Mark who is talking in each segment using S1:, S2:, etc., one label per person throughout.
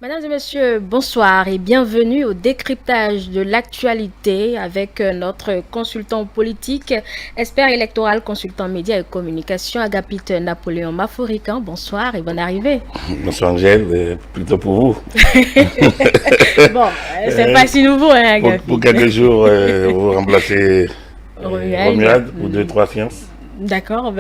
S1: Mesdames et messieurs, bonsoir et bienvenue au décryptage de l'actualité avec notre consultant politique, expert électoral, consultant médias et communication, Agapite Napoléon Maforican. Bonsoir et bonne arrivée.
S2: Bonsoir Angèle, plutôt pour vous.
S1: Bon, c'est pas si nouveau, hein,
S2: Pour
S1: Agapite.
S2: quelques jours, vous remplacez
S1: Romuald.
S2: Romuald ou deux, trois fiances.
S1: D'accord,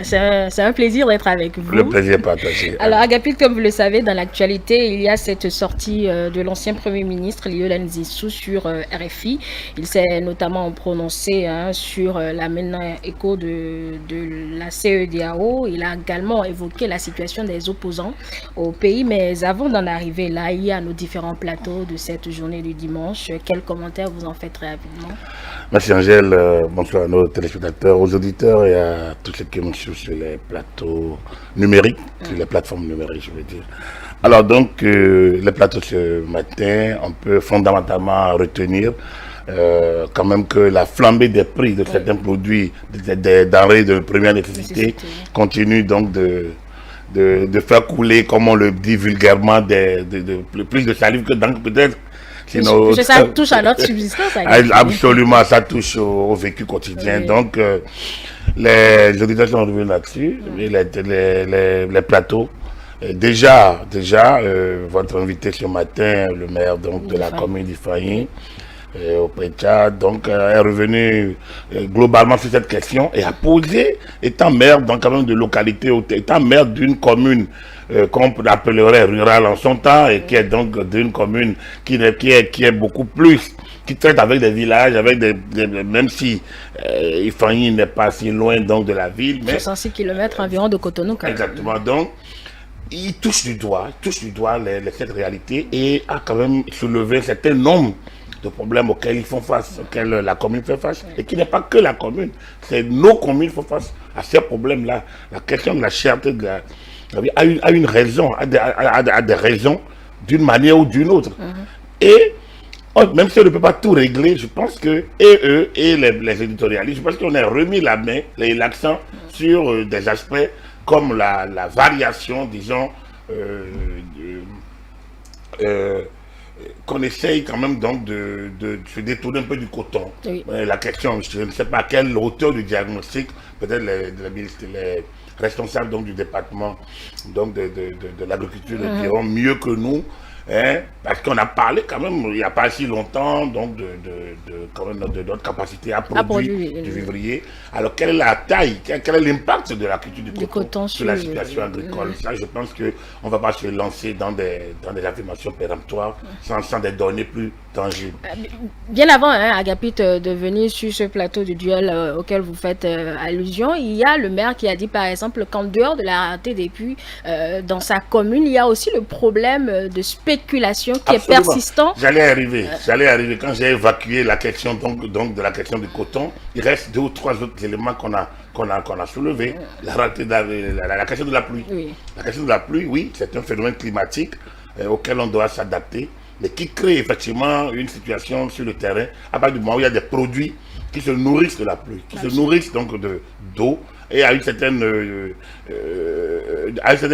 S1: c'est un plaisir d'être avec
S2: Le
S1: vous.
S2: plaisir partagé.
S1: Alors, Agapite, comme vous le savez, dans l'actualité, il y a cette sortie de l'ancien Premier ministre Lionel Nzissou sur RFI. Il s'est notamment prononcé sur la maintenant écho de la CEDEAO. Il a également évoqué la situation des opposants au pays. Mais avant d'en arriver là, il y a nos différents plateaux de cette journée du dimanche. Quels commentaires vous en faites rapidement?
S2: Merci Angèle, bonsoir à nos téléspectateurs, aux auditeurs et à tous ceux qui nous suivent sur les plateaux numériques, sur les plateformes numériques, je veux dire. Alors donc, les plateaux ce matin, on peut fondamentalement retenir quand même que la flambée des prix de certains produits, des denrées de première nécessité, continue donc de faire couler, comme on le dit vulgairement, plus de salive que d'encre peut-être.
S1: Sinon, ça touche à notre subsistance.
S2: Absolument, ça touche au vécu quotidien. Oui. Donc, les auditeurs sont revenus là-dessus, les plateaux. Déjà, votre invité ce matin, le maire donc, de la commune d'Ifahim, au Pécha, donc est revenu globalement sur cette question et a posé, étant maire dans quand même de localité, étant maire d'une commune qu'on appellerait rurale en son temps et qui est donc d'une commune qui est beaucoup plus, qui traite avec des villages, avec même si Ifahim n'est pas si loin donc de la ville. Mais
S1: 66 km environ de Cotonou.
S2: Exactement, donc il touche du doigt cette réalité et a quand même soulevé un certain nombre de problèmes auxquels ils font face, auxquels la commune fait face, et qui n'est pas que la commune, c'est nos communes qui font face à ces problèmes-là. La question de la cherté de la vie a une raison, a des raisons d'une manière ou d'une autre. Et même si on ne peut pas tout régler, je pense que, et eux, et les éditorialistes, je pense qu'on a remis la main, l'accent sur des aspects comme la variation, disons, qu'on essaye quand même donc de se détourner un peu du coton. Oui. La question, je ne sais pas à quelle hauteur du diagnostic, peut-être les responsables donc, du département donc de l'agriculture le diront mieux que nous, hein, parce qu'on a parlé quand même il n'y a pas si longtemps donc de notre capacité à produire du vivrier. Alors quelle est la taille, quel est l'impact de la culture du coton sur la situation agricole? Ça, je pense qu'on ne va pas se lancer dans des affirmations péremptoires sans des données plus tangibles.
S1: Bien avant, Agapite, de venir sur ce plateau du duel auquel vous faites allusion, il y a le maire qui a dit par exemple qu'en dehors de la rareté des puits dans sa commune, il y a aussi le problème de spéculation qui est persistant.
S2: J'allais arriver quand j'ai évacué la question donc de la question du coton. Il reste 2 ou 3 autres éléments qu'on a soulevés. La question de la pluie. Oui. La question de la pluie, oui, c'est un phénomène climatique auquel on doit s'adapter, mais qui crée effectivement une situation sur le terrain à partir du moment où il y a des produits qui se nourrissent de la pluie, qui se nourrissent donc d'eau, et à un certain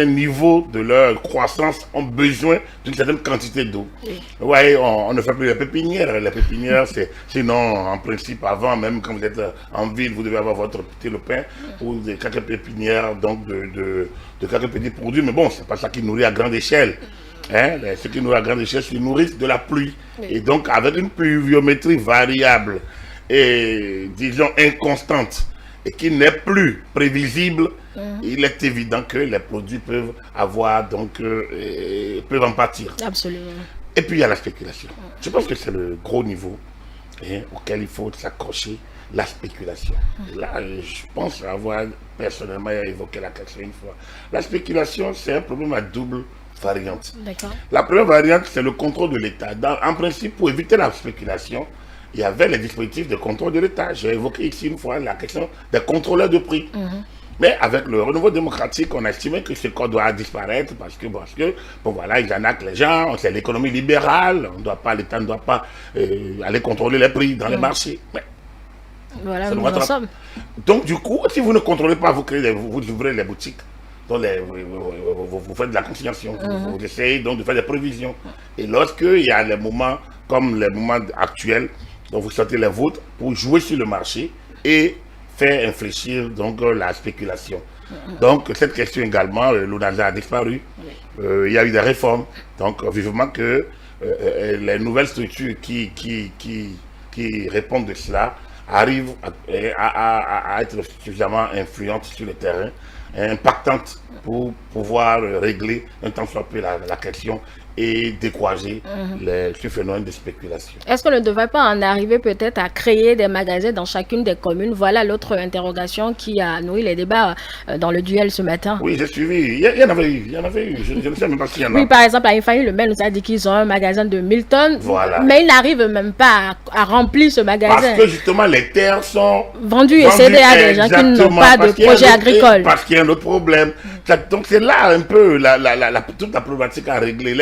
S2: niveau de leur croissance ont besoin d'une certaine quantité d'eau. Oui. Vous voyez, on ne fait plus les pépinières. Les pépinières, c'est sinon, en principe, avant, même quand vous êtes en ville, vous devez avoir votre petit lopin ou quelques pépinières donc de quelques petits produits. Mais bon, c'est pas ça qui nourrit à grande échelle. Hein, ceux qui nourrissent à grande échelle se nourrissent de la pluie. Oui. Et donc, avec une pluviométrie variable et, disons, inconstante, et qui n'est plus prévisible, il est évident que les produits peuvent avoir, donc, peuvent en pâtir.
S1: Absolument.
S2: Et puis il y a la spéculation. Je pense que c'est le gros niveau auquel il faut s'accrocher, la spéculation. Et là, je pense avoir personnellement évoqué la question une fois. La spéculation, c'est un problème à double variante. La première variante, c'est le contrôle de l'État. En principe, pour éviter la spéculation, il y avait les dispositifs de contrôle de l'État. J'ai évoqué ici une fois la question des contrôleurs de prix. Mais avec le renouveau démocratique, on a estimé que ce code doit disparaître parce que bon voilà, ils en actent les gens, c'est l'économie libérale, l'État ne doit pas aller contrôler les prix dans les marchés. Mais
S1: voilà, nous en sommes.
S2: Donc du coup, si vous ne contrôlez pas, vous ouvrez les boutiques. dont vous faites de la consignation, vous essayez donc de faire des prévisions. Et lorsqu'il y a les moments comme les moments actuels, donc vous sortez les vôtres pour jouer sur le marché et faire infléchir donc la spéculation. Donc cette question également, l'ONASA a disparu. Il y a eu des réformes. Donc vivement que les nouvelles structures qui répondent de cela arrivent à être suffisamment influentes sur le terrain, impactantes pour pouvoir régler un temps soit peu la question et décourager ce phénomène de spéculation.
S1: Est-ce qu'on ne devrait pas en arriver peut-être à créer des magasins dans chacune des communes? Voilà l'autre interrogation qui a nourri les débats dans le duel ce matin.
S2: Oui, j'ai suivi. Il y en avait eu. Je ne sais même pas s'il y en a.
S1: Oui, par exemple, à Infani, le maire nous a dit qu'ils ont un magasin de 1000 tonnes,
S2: voilà.
S1: Mais ils n'arrivent même pas à remplir ce magasin.
S2: Parce que justement, les terres sont
S1: vendues et cédées à des gens qui n'ont pas de projet agricole.
S2: Parce qu'il y a un autre problème. Donc c'est là un peu toute la problématique à régler.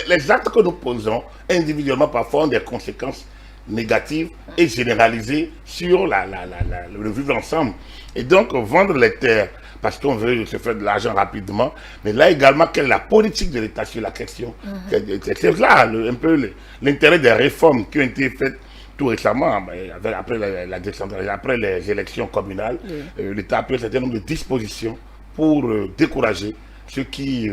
S2: Les actes que nous posons individuellement parfois ont des conséquences négatives et généralisées sur le vivre ensemble. Et donc vendre les terres parce qu'on veut se faire de l'argent rapidement, mais là également quelle est la politique de l'État sur la question. C'est là un peu l'intérêt des réformes qui ont été faites tout récemment, après la décentralisation, après les élections communales. L'État a pris un certain nombre de dispositions pour décourager ceux qui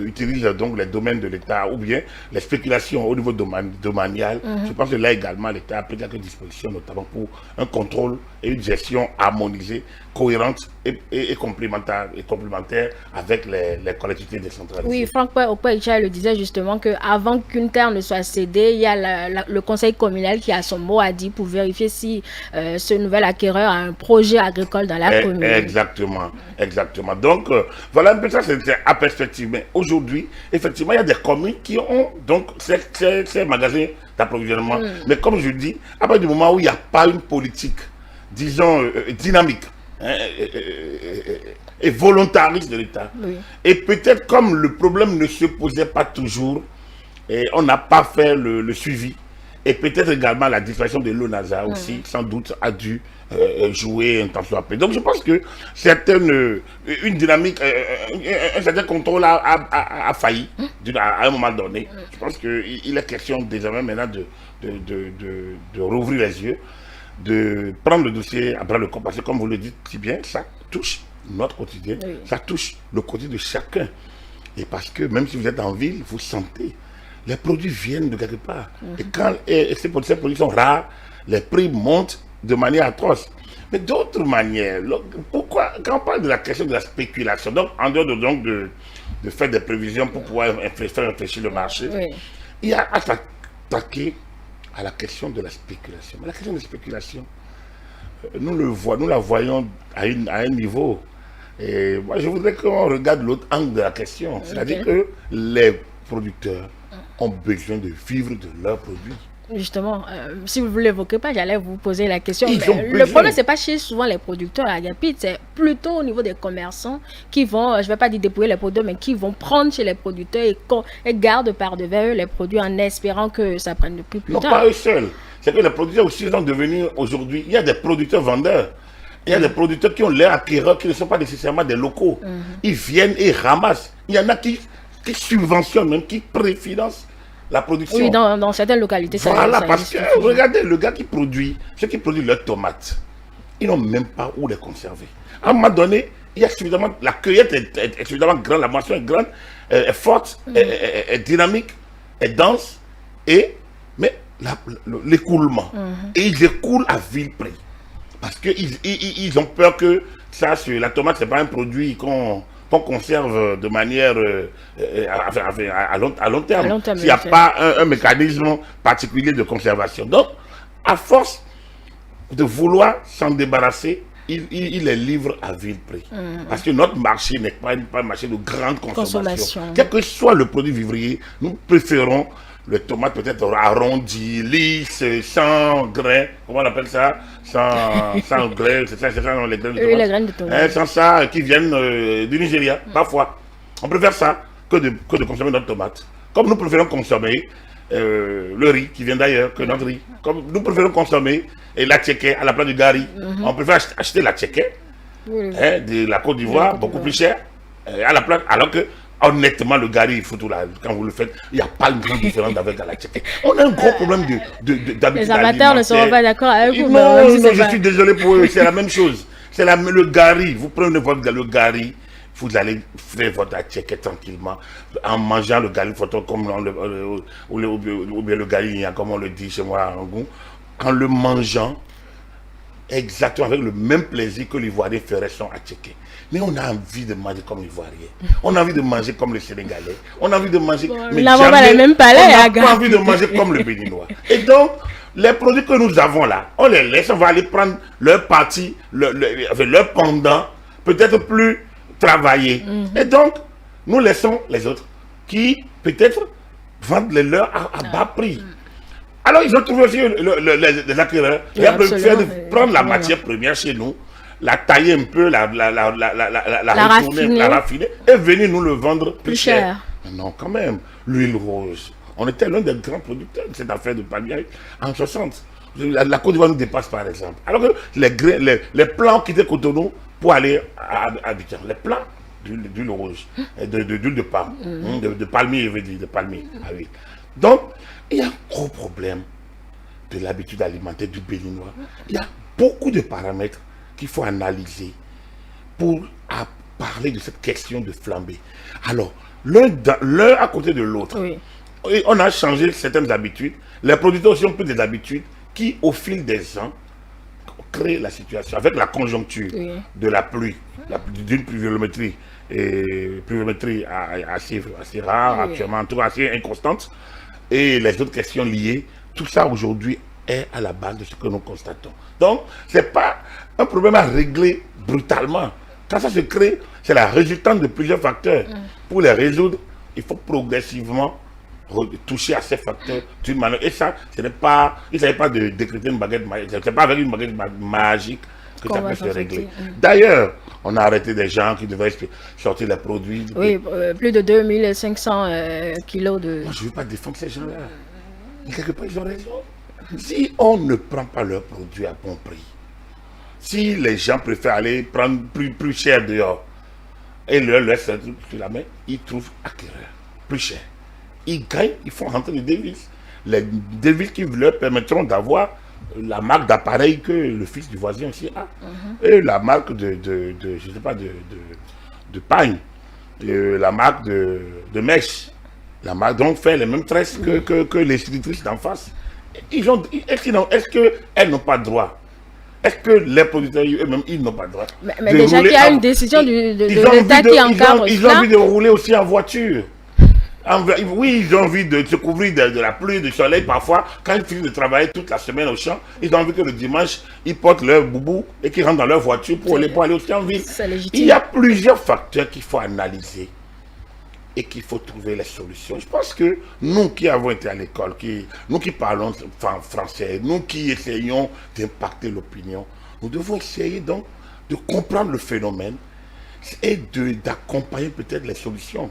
S2: utilisent donc les domaines de l'État ou bien les spéculations au niveau domanial. Je pense que là également l'État a pris quelques dispositions, notamment pour un contrôle et une gestion harmonisée, cohérente et complémentaire avec les collectivités décentralisées.
S1: Oui, Franck Okpa-Icha le disait justement qu'avant qu'une terre ne soit cédée, il y a le conseil communal qui a son mot à dire pour vérifier si ce nouvel acquéreur a un projet agricole dans la commune.
S2: Exactement. Donc, voilà un peu ça, c'est à perspective. Mais aujourd'hui, effectivement, il y a des communes qui ont donc ces magasins d'approvisionnement. Mais comme je dis, à partir du moment où il n'y a pas une politique, disons, dynamique, et volontariste de l'État. Et peut-être comme le problème ne se posait pas toujours, et on n'a pas fait le suivi, et peut-être également la disparition de l'ONASA aussi, sans doute, a dû jouer un temps soit peu. Donc je pense que une dynamique, un certain contrôle a failli à un moment donné. Je pense qu'il est question désormais maintenant de rouvrir les yeux, de prendre le dossier à bras le corps, parce que comme vous le dites si bien, ça touche notre quotidien, ça touche le quotidien de chacun. Et parce que même si vous êtes en ville, vous sentez, les produits viennent de quelque part. Et quand ces produits sont rares, les prix montent de manière atroce. Mais d'autres manières, pourquoi, quand on parle de la question de la spéculation, donc en dehors de faire des prévisions pour pouvoir faire réfléchir le marché, il y a à s'attaquer à la question de la spéculation. Mais la question de la spéculation, nous la voyons à un niveau. Et moi, je voudrais qu'on regarde l'autre angle de la question. C'est-à-dire que les producteurs ont besoin de vivre de leurs produits.
S1: Justement, si vous ne l'évoquez pas, j'allais vous poser la question. Le problème, ce n'est pas chez souvent les producteurs à Agapit, c'est plutôt au niveau des commerçants qui vont, je ne vais pas dire dépouiller les produits, mais qui vont prendre chez les producteurs et gardent par devers eux les produits en espérant que ça prenne le prix plus tard.
S2: Non, pas eux seuls. C'est que les producteurs aussi sont devenus aujourd'hui, il y a des producteurs vendeurs. Il y a des producteurs qui ont l'air acquéreurs, qui ne sont pas nécessairement des locaux. Ils viennent et ramassent. Il y en a qui subventionnent, même qui préfinancent la production.
S1: Oui, dans certaines localités.
S2: Voilà, parce que regardez, le gars qui produit, ceux qui produisent leurs tomates, ils n'ont même pas où les conserver. À un moment donné, il y a suffisamment, la cueillette est suffisamment grande, la moisson est grande, est forte, est dynamique, est dense, mais l'écoulement. Et ils écoulent à vil prix. Parce qu'ils ont peur que la tomate, ce n'est pas un produit qu'on conserve de manière à long terme. S'il n'y a pas un mécanisme particulier de conservation. Donc, à force de vouloir s'en débarrasser, il les livre à vil prix. Parce que notre marché n'est pas un marché de grande consommation. Quel que soit le produit vivrier, nous préférons les tomates peut-être arrondies, lisses, sans grains, comment on appelle ça, sans grains, c'est ça, les graines de tomates.
S1: Les graines de tomates.
S2: Sans ça, qui viennent du Nigeria, parfois. On préfère ça que de consommer notre tomate. Comme nous préférons consommer le riz qui vient d'ailleurs que notre riz. Comme nous préférons consommer la tchéké à la place du gari. On préfère acheter la tchéké
S1: Oui.
S2: de la Côte d'Ivoire, beaucoup plus cher, à la place, alors que honnêtement, le gari, il faut tout là. Quand vous le faites, il n'y a pas une grande différence avec la tchèque. On a un gros problème d'habitude.
S1: Les amateurs ne seront pas d'accord avec vous.
S2: Non, je suis désolé pour eux, c'est la même chose. C'est le gari. Vous prenez le gari, vous allez faire votre tchèque tranquillement, en mangeant le gari, comme ou bien le gari, comme on le dit chez moi en goût, en le mangeant exactement avec le même plaisir que l'Ivoirien ferait son attiqué. Mais on a envie de manger comme l'Ivoirien. On a envie de manger comme le Sénégalais. On a envie de manger...
S1: mais jamais,
S2: on n'a pas envie de manger comme le Béninois. Et donc, les produits que nous avons là, on les laisse, on va aller prendre leur partie, leur pendant, peut-être plus travaillé. Et donc, nous laissons les autres qui, peut-être, vendent les leurs à bas prix. Alors, ils ont trouvé aussi les acquéreurs.
S1: Oui,
S2: ils ont préféré prendre la matière première chez nous, la tailler un peu, la raffiner et venir nous le vendre plus cher. Non, quand même. L'huile rose. On était l'un des grands producteurs de cette affaire de palmier en 60. La Côte d'Ivoire nous dépasse, par exemple. Alors que les plants qui étaient Cotonou pour aller à Abidjan, les plants d'huile rose, d'huile de palme, de palmier, je veux dire, de palmier. Ah oui. Donc, il y a un gros problème de l'habitude alimentaire du Béninois. Il y a beaucoup de paramètres qu'il faut analyser pour parler de cette question de flambée. Alors, l'un à côté de l'autre, oui. On a changé certaines habitudes. Les producteurs aussi ont pris des habitudes qui, au fil des ans, créent la situation. Avec la conjoncture de la pluie, d'une pluviométrie, assez rare, actuellement, en tout cas assez inconstante, et les autres questions liées, tout ça aujourd'hui est à la base de ce que nous constatons. Donc, ce n'est pas un problème à régler brutalement. Quand ça se crée, c'est la résultante de plusieurs facteurs. Pour les résoudre, il faut progressivement toucher à ces facteurs d'une manière. Et ça, il ne s'agit pas de décréter une baguette magique. Ce n'est pas avec une baguette magique que ça peut se régler. D'ailleurs, on a arrêté des gens qui devaient sortir les produits.
S1: Oui, plus de 2500 kilos de...
S2: Moi, je ne veux pas défendre ces gens-là. Mais quelque part, ils ont raison. Si on ne prend pas leurs produits à bon prix, si les gens préfèrent aller prendre plus cher dehors et leur laissent sur la main, ils trouvent acquéreur plus cher. Ils gagnent, ils font rentrer des devises. Les devises qui leur permettront d'avoir la marque d'appareil que le fils du voisin aussi a. Et la marque je sais pas, de pagne, la marque de mèche. La marque donc fait les mêmes tresses que les institutrices d'en face. Est-ce qu'elles n'ont pas droit? Est-ce que les producteurs eux-mêmes, ils n'ont pas droit?
S1: Mais déjà qu'il y a une décision de l'État qui encadre cela.
S2: Ils ont envie de rouler aussi en voiture. Oui, ils ont envie de se couvrir de la pluie, du soleil parfois. Quand ils finissent de travailler toute la semaine au champ, ils ont envie que le dimanche, ils portent leur boubou et qu'ils rentrent dans leur voiture pour aller aussi en ville. Il y a plusieurs facteurs qu'il faut analyser et qu'il faut trouver les solutions. Je pense que nous qui avons été à l'école, nous qui parlons français, nous qui essayons d'impacter l'opinion, nous devons essayer donc de comprendre le phénomène et d'accompagner peut-être les solutions.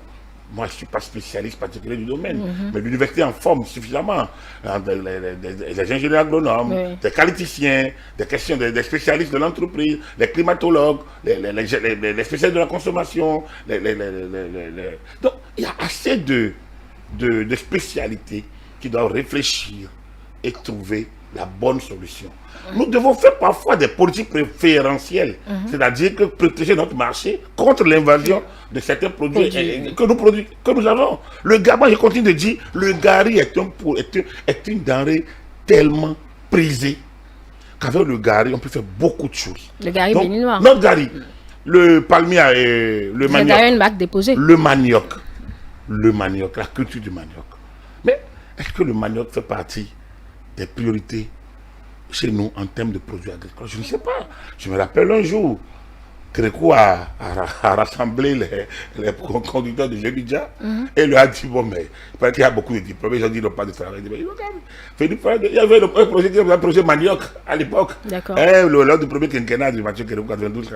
S2: Moi, je ne suis pas spécialiste particulier du domaine, mais l'université en forme suffisamment. Les ingénieurs agronomes, des qualiticiens, des spécialistes de l'entreprise, les climatologues, les spécialistes de la consommation. Donc, il y a assez de spécialités qui doivent réfléchir et trouver la bonne solution. Nous devons faire parfois des politiques préférentielles, c'est-à-dire que protéger notre marché contre l'invasion de certains produits que nous avons. Le gari, je continue de dire, le gari est une denrée tellement prisée qu'avec le gari, on peut faire beaucoup de choses.
S1: Le gari béninois.
S2: Notre gari, le palmier et le manioc.
S1: Il y a une marque déposée.
S2: Le manioc, la culture du manioc. Mais est-ce que le manioc fait partie des priorités chez nous en termes de produits agricoles? Je ne sais pas. Je me rappelle un jour, Créco a rassemblé les conducteurs de Jebidja et lui a dit, bon, mais il paraît qu'il y a beaucoup de diplômés, ils ont dit, ils n'ont pas de travail. Il y avait un projet qui s'appelait le projet Manioc à l'époque. Lors du premier quinquennat du Mathieu Créco 92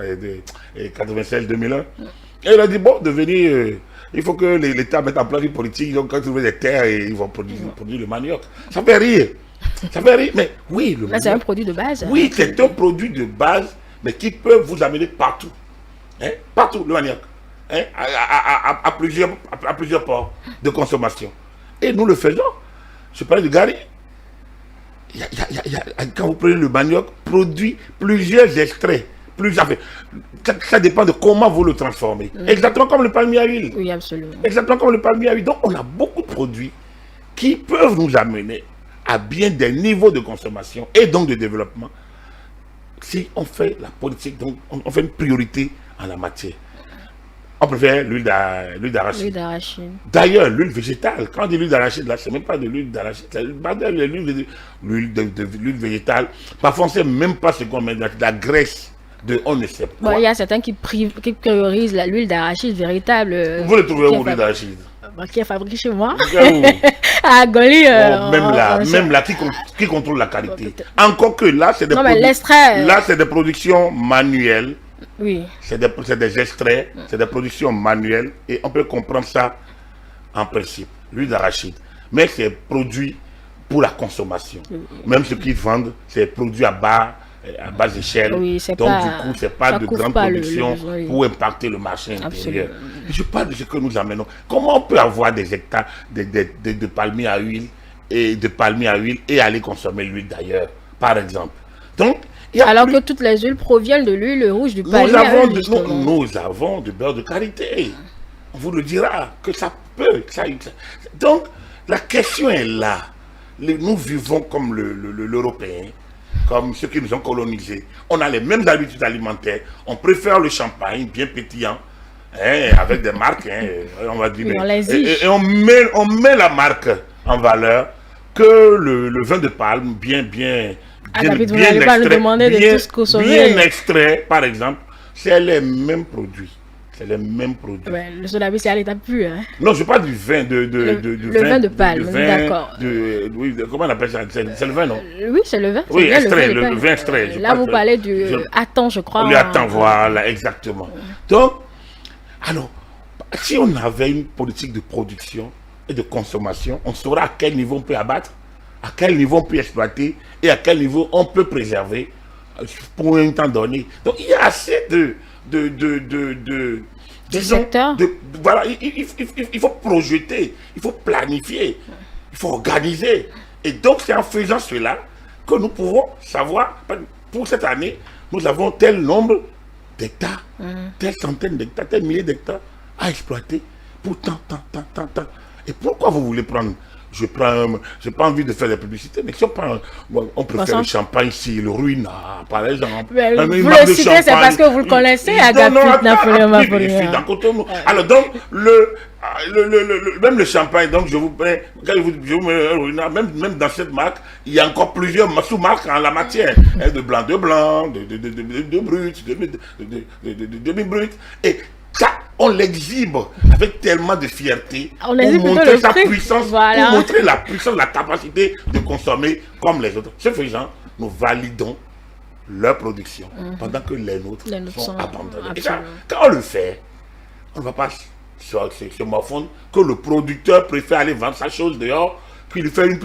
S2: et 96-2001. Et il a dit, bon, devenir... il faut que l'État mette en place une politique, ils ont trouvé des terres et ils vont produire le manioc. Ça fait rire. Ça fait rire, mais oui,
S1: c'est un produit de base.
S2: Oui, c'est un produit de base mais qui peuvent vous amener partout. Hein, partout, le manioc. Hein, à plusieurs ports de consommation. Et nous le faisons. Je parlais de Gary. Quand vous prenez le manioc, produit plusieurs extraits. Ça dépend de comment vous le transformez. Exactement comme le palmier à huile.
S1: Oui, absolument.
S2: Exactement comme le palmier à huile. Donc, on a beaucoup de produits qui peuvent nous amener à bien des niveaux de consommation et donc de développement. Si on fait la politique, donc on fait une priorité en la matière. On préfère l'huile d'arachide. D'ailleurs, l'huile végétale, quand on dit l'huile d'arachide, là, c'est même pas de l'huile d'arachide, c'est l'huile végétale. Parfois, on ne sait même pas ce qu'on met, de la graisse de on ne sait pas.
S1: Bon, il y a certains qui priorisent l'huile d'arachide véritable.
S2: Vous le trouvez où, l'huile d'arachide?
S1: Qui est fabriquée chez moi. À Goli.
S2: Même là, qui contrôle la qualité. Encore que là, c'est des productions manuelles.
S1: Oui.
S2: C'est des extraits, c'est des productions manuelles et on peut comprendre ça en principe, l'huile d'arachide. Mais c'est produit pour la consommation. Même ce qu'ils vendent, c'est produit à basse échelle.
S1: Oui,
S2: donc du coup, c'est pas de grande production pour impacter le marché intérieur. Je parle de ce que nous amenons. Comment on peut avoir des hectares de palmiers à huile et aller consommer l'huile d'ailleurs, par exemple. Donc,
S1: alors que toutes les huiles proviennent de l'huile rouge du palmier.
S2: Nous avons du beurre de qualité. On vous le dira que ça peut. Donc, la question est là. Nous vivons comme l'Européen, comme ceux qui nous ont colonisés. On a les mêmes habitudes alimentaires. On préfère le champagne bien pétillant, avec des marques, on va dire. Et on met la marque en valeur que le vin de palme bien extrait, par exemple, c'est les mêmes produits.
S1: Ouais, le soda c'est à l'état pur. Hein.
S2: Non, je parle du vin
S1: le vin de palme, d'accord.
S2: Comment on appelle ça? C'est le vin, non?
S1: Oui, c'est le vin.
S2: Oui, extrait, le vin extrait.
S1: Là, vous parlez du Attends, je crois.
S2: Le Attends, voilà, exactement. Donc, alors, si on avait une politique de production et de consommation, on saura à quel niveau on peut abattre, à quel niveau on peut exploiter et à quel niveau on peut préserver pour un temps donné. Donc il y a assez voilà, il faut projeter, il faut planifier, il faut organiser. Et donc c'est en faisant cela que nous pouvons savoir, pour cette année, nous avons tel nombre d'hectares, telle centaine d'hectares, tel milliers d'hectares à exploiter pour tant. Et pourquoi vous voulez prendre? Je n'ai pas envie de faire des publicités, mais si on préfère le champagne ici, le Ruina, par exemple.
S1: Vous le citez, c'est parce que vous le connaissez, Agapit Napoléon.
S2: Alors donc, même le champagne, donc je vous mets un Ruina, même dans cette marque, il y a encore plusieurs sous-marques en la matière. De blanc, de brut, de demi-brut. Et ça, on l'exhibe avec tellement de fierté pour montrer sa puissance, pour montrer la puissance, la capacité de consommer comme les autres. Ce faisant, nous validons leur production pendant que les nôtres sont abandonnés. Et ça, quand on le fait, on ne va pas se morfondre que le producteur préfère aller vendre sa chose dehors, qu'il lui fait une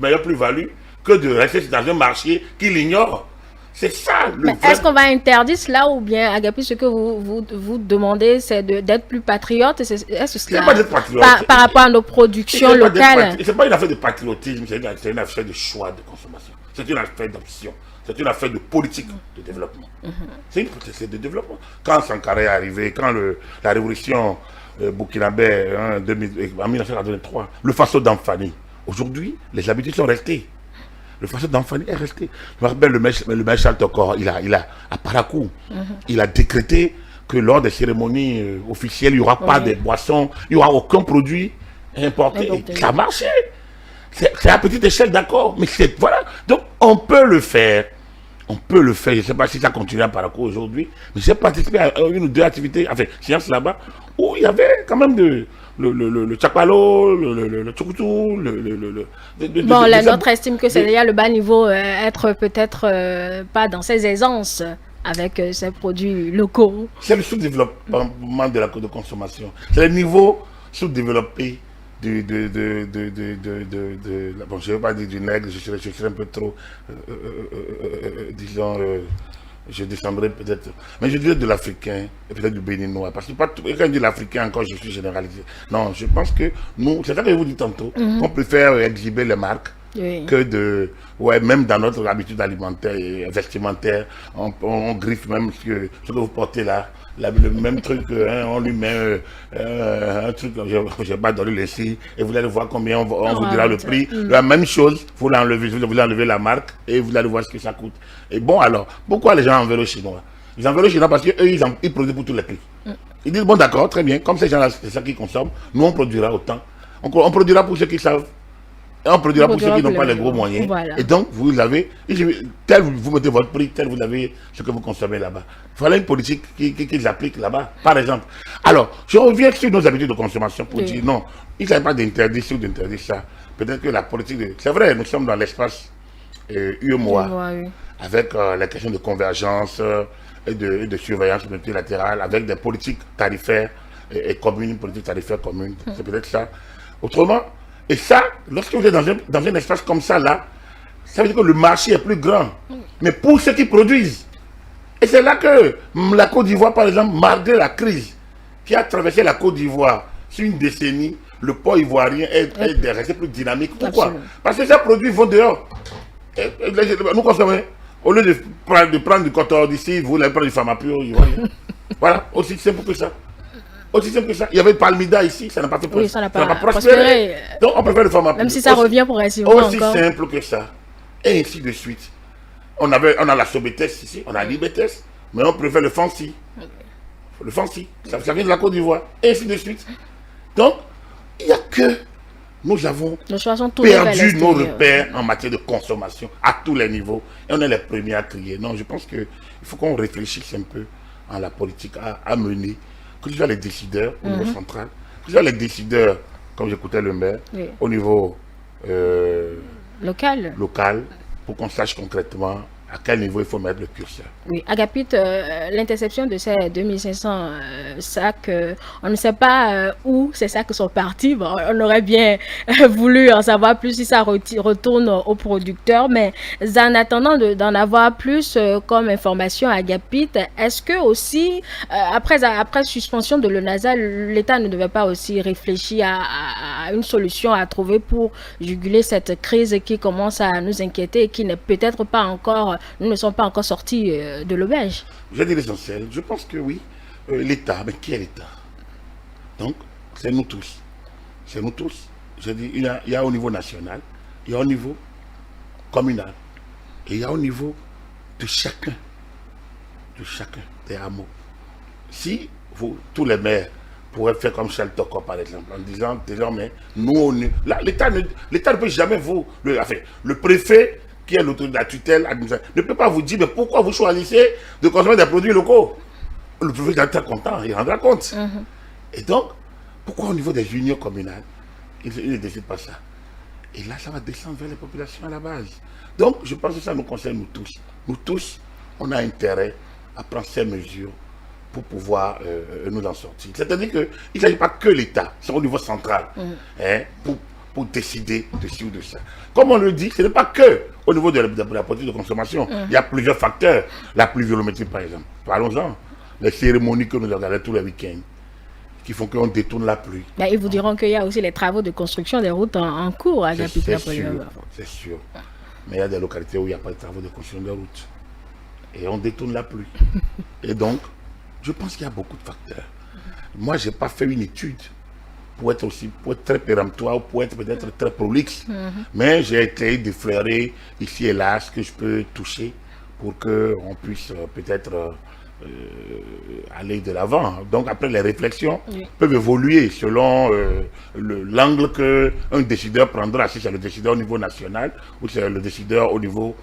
S2: meilleure plus-value que de rester dans un marché qu'il ignore. C'est ça le vrai.
S1: Est-ce qu'on va interdire cela ou bien, Agapit, ce que vous demandez, c'est d'être plus patriote? Est-ce cela
S2: pas d'être patriote.
S1: Par rapport à nos productions locales?
S2: Ce n'est pas une affaire de patriotisme, c'est une affaire de choix de consommation. C'est une affaire d'option. C'est une affaire de politique de développement. C'est une politique de développement. Quand Sankara est arrivé, quand la révolution burkinabé en 1983, le faso d'Amfani, aujourd'hui, les habitudes sont restées. Le faso d'Amfani est resté. Je me rappelle le maréchal Tokor, il a à Parakou, il a décrété que lors des cérémonies officielles, il n'y aura pas de boissons, il n'y aura aucun produit importé. Ça marchait. C'est à petite échelle, d'accord, mais voilà. Donc on peut le faire. On peut le faire. Je ne sais pas si ça continue à Parakou aujourd'hui, mais j'ai participé à une ou deux activités, enfin, sciences là-bas, où il y avait quand même le tchakpalo, le tchoukoutou,
S1: bon, la nôtre estime que c'est déjà le bas niveau, être peut-être pas dans ses aisances avec ces produits locaux.
S2: C'est le sous-développement de la consommation. C'est le niveau sous-développé bon, je ne vais pas dire du nègre, je serais un peu trop, disons, je descendrai peut-être, mais je dirais de l'Africain et peut-être du Béninois. Parce que pas tout, quand je dis l'Africain encore, je suis généralisé. Non, je pense que nous, c'est ça que je vous dis tantôt, qu'on préfère exhiber les marques que de, ouais, même dans notre habitude alimentaire et vestimentaire, on griffe même ce que vous portez là. Le même truc, hein, on lui met un truc, je n'ai pas donné les signes, et vous allez voir combien on vous dira le prix. La même chose, vous l'enlevez la marque, et vous allez voir ce que ça coûte. Et bon alors, pourquoi les gens en veulent aux Chinois? Ils en veulent aux Chinois parce qu'eux, ils produisent pour tous les prix. Ils disent, bon d'accord, très bien, comme ces gens-là, c'est ça qu'ils consomment, nous on produira autant. On produira pour ceux qui savent. Et on produira pour ceux qui n'ont pas les gros moyens. Voilà. Et donc, vous avez, tel vous mettez votre prix, tel vous avez ce que vous consommez là-bas. Voilà une politique qu'ils appliquent là-bas, par exemple. Alors, je reviens sur nos habitudes de consommation pour dire non, il n'y a pas d'interdit ou d'interdire ça. Peut-être que la politique, c'est vrai, nous sommes dans l'espace UEMOA, avec la question de convergence et de surveillance multilatérale, avec des politiques tarifaires et communes, une politique tarifaire commune. C'est peut-être ça. Autrement, et ça, lorsque vous êtes dans un espace comme ça, là, ça veut dire que le marché est plus grand. Mais pour ceux qui produisent. Et c'est là que la Côte d'Ivoire, par exemple, malgré la crise qui a traversé la Côte d'Ivoire sur une décennie, le port ivoirien est resté plus dynamique. Pourquoi? Absolument. Parce que ces produits vont dehors. Nous consommons. Au lieu de prendre du coton d'ici, vous allez prendre du pharmapure ivoirien. Voilà, aussi simple que ça. Aussi simple que ça. Il y avait Palmida ici, ça n'a pas fait prospérer. Donc on préfère le format.
S1: Même si ça revient progressivement
S2: aussi simple que ça. Et ainsi de suite. On a la Sobetes ici, on a l'Ibetes, mais on préfère le Fancy. Le Fancy, ça vient de la Côte d'Ivoire. Et ainsi de suite. Donc, il n'y a que nous avons perdu nos repères en matière de consommation à tous les niveaux. Et on est les premiers à crier. Non, je pense qu'il faut qu'on réfléchisse un peu à la politique à mener. Que ce soit les décideurs au niveau central, que ce soit les décideurs, comme j'écoutais le maire, au niveau
S1: local,
S2: pour qu'on sache concrètement à quel niveau il faut mettre le curseur.
S1: Oui, Agapit, l'interception de ces 2500 sacs, on ne sait pas où ces sacs sont partis. Bon, on aurait bien voulu en savoir plus si ça retourne aux producteurs, mais en attendant d'en avoir plus comme information à Agapit, est-ce que aussi, après suspension de l'ONASA, l'État ne devait pas aussi réfléchir à une solution à trouver pour juguler cette crise qui commence à nous inquiéter et qui n'est peut-être pas encore... Nous ne sommes pas encore sortis de l'auberge.
S2: Je dis l'essentiel. Je pense que oui. L'État, mais qui est l'État? Donc, c'est nous tous. C'est nous tous. Je dis, il y a au niveau national, il y a au niveau communal, et il y a au niveau de chacun des hameaux. Si tous les maires pourraient faire comme Charles Toko, par exemple, en disant désormais, l'État ne peut jamais le préfet, qui est l'autorité de la tutelle administrative, ne peut pas vous dire mais pourquoi vous choisissez de consommer des produits locaux. Le préfet est très content, il rendra compte. Et donc, pourquoi au niveau des unions communales, il ne décide pas ça? Et là, ça va descendre vers les populations à la base. Donc, je pense que ça nous concerne nous tous. Nous tous, on a intérêt à prendre ces mesures pour pouvoir nous en sortir. C'est-à-dire qu'il ne s'agit pas que l'État, c'est au niveau central, pour décider de ci ou de ça. Comme on le dit, ce n'est pas que au niveau de la politique de consommation. Il y a plusieurs facteurs. La pluviométrie, par exemple. Parlons-en. Les cérémonies que nous regardons tous les week-ends, qui font qu'on détourne la pluie.
S1: Ben, ils vous diront qu'il y a aussi les travaux de construction des routes en cours à Agapit.
S2: C'est sûr. Mais il y a des localités où il n'y a pas de travaux de construction de routes. Et on détourne la pluie. Et donc, je pense qu'il y a beaucoup de facteurs. Moi, je n'ai pas fait une étude pour être très péremptoire ou pour être peut-être très prolixe. Mais j'ai essayé d'effleurer ici et là ce que je peux toucher pour qu'on puisse peut-être aller de l'avant. Donc après, les réflexions peuvent évoluer selon l'angle qu'un décideur prendra, si c'est le décideur au niveau national ou c'est le décideur au niveau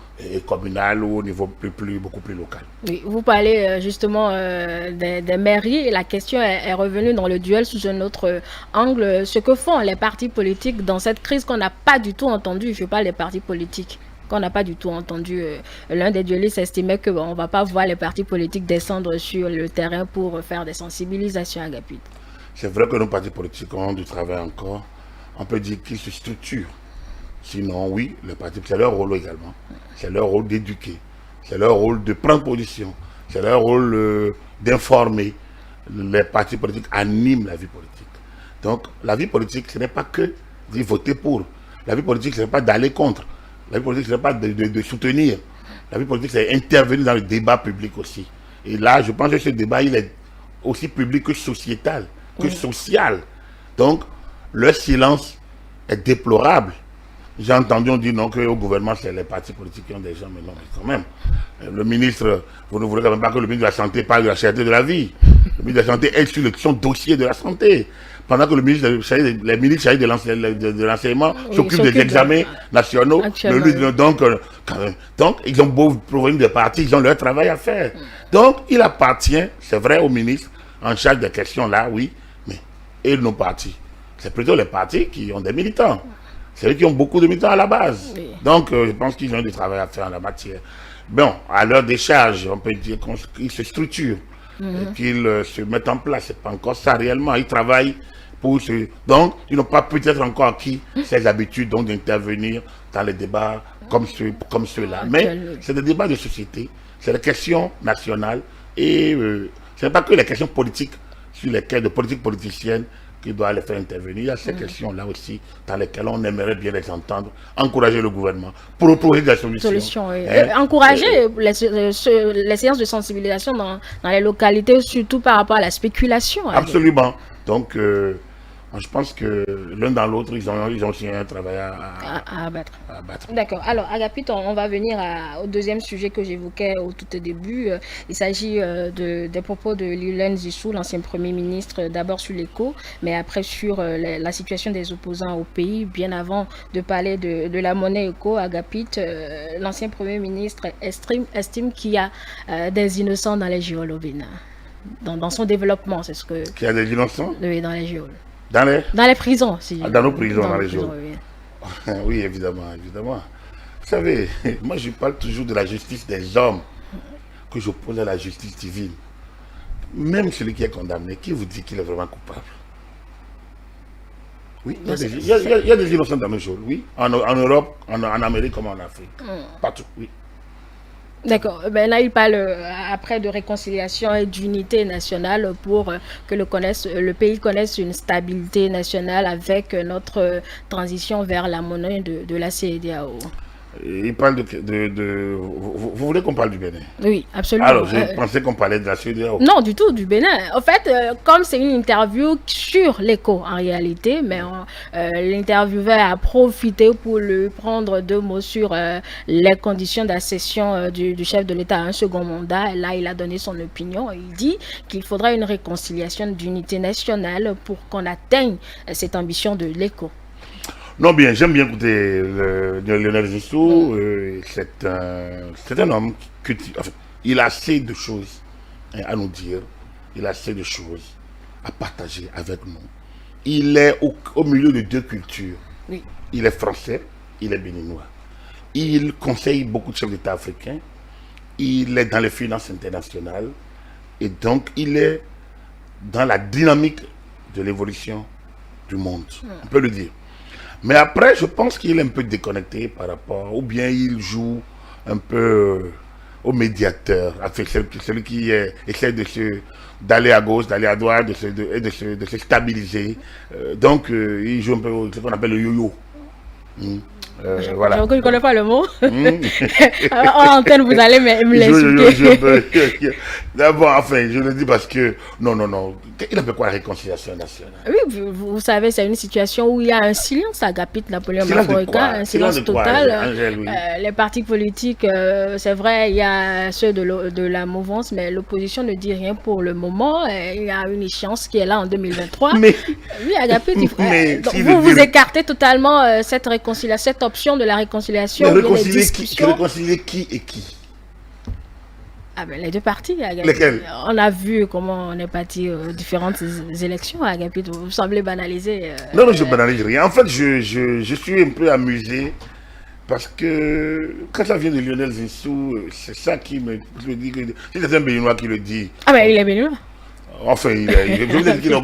S2: communal ou au niveau beaucoup plus local.
S1: Oui, vous parlez justement des mairies et la question est revenue dans le duel sous un autre angle. Ce que font les partis politiques dans cette crise qu'on n'a pas du tout entendue, je parle des partis politiques, qu'on n'a pas du tout entendu. L'un des duellistes estimait qu'on ne va pas voir les partis politiques descendre sur le terrain pour faire des sensibilisations à Agapit.
S2: C'est vrai que nos partis politiques ont du travail encore. On peut dire qu'ils se structurent. Sinon, oui, les partis, c'est leur rôle également. C'est leur rôle d'éduquer. C'est leur rôle de prendre position. C'est leur rôle d'informer. Les partis politiques animent la vie politique. Donc, la vie politique, ce n'est pas que d'y voter pour. La vie politique, ce n'est pas d'aller contre. La vie politique, ce n'est pas de soutenir. La vie politique, c'est intervenir dans le débat public aussi. Et là, je pense que ce débat, il est aussi public que sociétal, que social. Donc, leur silence est déplorable. J'ai entendu, on dit non, qu'au gouvernement, c'est les partis politiques qui ont des gens, mais non, mais quand même. Le ministre, vous ne voulez quand même pas que le ministre de la Santé parle de la cherté de la vie. Le ministre de la Santé est sur son dossier de la santé. Pendant que les ministres chargés de l'enseignement s'occupent des examens nationaux. Donc, ils ont beau provenir des partis, ils ont leur travail à faire. Donc, il appartient, c'est vrai, aux ministres en charge des questions là, oui, mais et nos partis. C'est plutôt les partis qui ont des militants. C'est eux qui ont beaucoup de militants à la base. Oui. Donc, je pense qu'ils ont du travail à faire en la matière. Bon, à leur décharge, on peut dire qu'ils se structurent, qu'ils se mettent en place. C'est pas encore ça réellement. Ils travaillent pour se... Donc, ils n'ont pas peut-être encore acquis ces habitudes d'intervenir dans les débats comme ceux-là. Mais c'est des débats de société, c'est des questions nationales et ce n'est pas que les questions politiques sur lesquelles, de politique politicienne, qui doit les faire intervenir. Il y a ces questions-là aussi dans lesquelles on aimerait bien les entendre, encourager le gouvernement, proposer des solutions.
S1: Oui. Encourager les séances de sensibilisation dans les localités, surtout par rapport à la spéculation.
S2: Absolument. Donc, je pense que l'un dans l'autre, ils ont aussi un travail à abattre.
S1: D'accord. Alors, Agapit, on va venir au deuxième sujet que j'évoquais au tout début. Il s'agit des propos de Lionel Nzissou, l'ancien Premier ministre, d'abord sur l'éco, mais après sur la situation des opposants au pays. Bien avant de parler de la monnaie éco, Agapit, l'ancien Premier ministre estime qu'il y a des innocents dans les geôles au Bénin. Dans son développement, c'est ce que...
S2: Qu'il y a des innocents?
S1: Oui, dans les geôles.
S2: Dans les
S1: prisons,
S2: dans nos prisons, dans les geôles. Oui. Oui, évidemment. Vous savez, moi je parle toujours de la justice des hommes que j'oppose à la justice divine. Même celui qui est condamné, qui vous dit qu'il est vraiment coupable? Oui, il y a des innocents dans nos geôles, oui. En Europe, en Amérique comme en Afrique. Partout, oui.
S1: D'accord. Ben là, il parle après de réconciliation et d'unité nationale pour que le pays connaisse une stabilité nationale avec notre transition vers la monnaie de la CEDEAO.
S2: Il parle vous voulez qu'on parle du Bénin?
S1: Oui, absolument.
S2: Alors, je pensais qu'on parlait de la CEDEAO.
S1: Non, du tout, du Bénin. En fait, comme c'est une interview sur l'éco en réalité, mais l'intervieweur a profité pour lui prendre 2 mots sur les conditions d'accession du chef de l'État à un second mandat. Et là, il a donné son opinion. Il dit qu'il faudra une réconciliation d'unité nationale pour qu'on atteigne cette ambition de l'éco.
S2: Non, bien, j'aime bien écouter Lionel Nzissou. C'est un homme il a assez de choses à nous dire. Il a assez de choses à partager avec nous. Il est au milieu de 2 cultures. Oui. Il est français, il est béninois. Il conseille beaucoup de chefs d'État africains. Il est dans les finances internationales. Et donc, il est dans la dynamique de l'évolution du monde. On peut le dire. Mais après, je pense qu'il est un peu déconnecté par rapport, ou bien il joue un peu au médiateur, avec celui qui essaie d'aller à gauche, d'aller à droite, de se stabiliser. Donc, il joue un peu ce qu'on appelle le yo-yo.
S1: Voilà. Je ne connais pas le mot. En antenne, vous allez me l'expliquer.
S2: D'abord, enfin, je le dis parce que... Non. Il appelle quoi la réconciliation nationale?
S1: Oui, vous savez, c'est une situation où il y a un silence, Agapit Napoléon Mafoïka, un silence total.
S2: Angèle, oui.
S1: Les partis politiques, c'est vrai, il y a ceux de la mouvance, mais l'opposition ne dit rien pour le moment. Il y a une échéance qui est là en 2023.
S2: Mais...
S1: Oui, Agapit, vous écartez totalement cette réconciliation, cette option de la réconciliation.
S2: Mais réconcilier qui et qui?
S1: Ah ben, les 2 partis, Agapit.
S2: Lesquels?
S1: On a vu comment on est parti aux différentes élections, Agapit. Vous semblez banaliser.
S2: Non, je banalise rien. En fait, je suis un peu amusé parce que quand ça vient de Lionel Nzissou, c'est ça qui me dit que... C'est un Béninois qui le dit.
S1: Ah ben, il est Béninois.
S2: Enfin, je veux dire qu'il est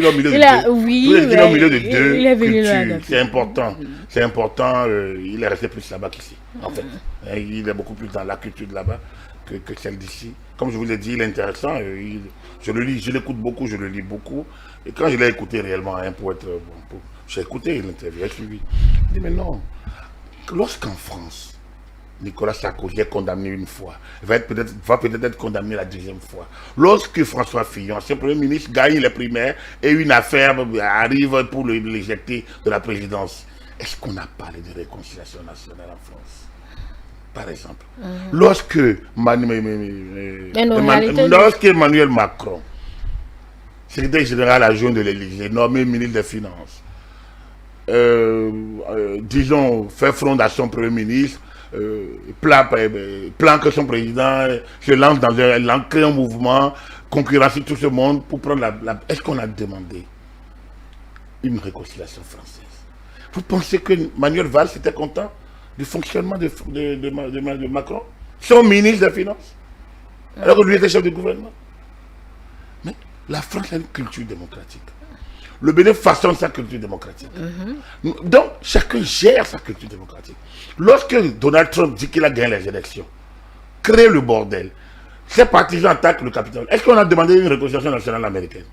S2: au milieu de deux.
S1: Oui,
S2: Je veux dire qu'il est au milieu de deux
S1: il est venu là.
S2: cultures. C'est important. C'est important. Il est resté plus là-bas qu'ici, en fait. Il est beaucoup plus dans la culture de là-bas que celle d'ici. Comme je vous l'ai dit, il est intéressant. Je le lis, je l'écoute beaucoup, je le lis beaucoup. Et quand je l'ai écouté réellement, hein, pour être bon, j'ai écouté l'interview, j'ai suivi. Je dis, mais non. Lorsqu'en France, Nicolas Sarkozy est condamné une fois, va peut-être être condamné la deuxième fois. Lorsque François Fillon, ancien Premier ministre, gagne les primaires et une affaire arrive pour l'éjecter de la présidence, est-ce qu'on a parlé de réconciliation nationale en France? Par exemple, lorsque Emmanuel Macron, secrétaire général adjoint de l'Élysée, nommé ministre des Finances, disons, fait front à son Premier ministre, plan que son président se lance dans un mouvement, concurrencer tout ce monde pour prendre Est-ce qu'on a demandé une réconciliation française? Vous pensez que Manuel Valls était content du fonctionnement de Macron, son ministre des Finances, alors que lui était chef de gouvernement? Mais la France a une culture démocratique. Le Bénin façonne sa culture démocratique. Donc, chacun gère sa culture démocratique. Lorsque Donald Trump dit qu'il a gagné les élections, crée le bordel, ses partisans attaquent le Capitole. Est-ce qu'on a demandé une réconciliation nationale américaine?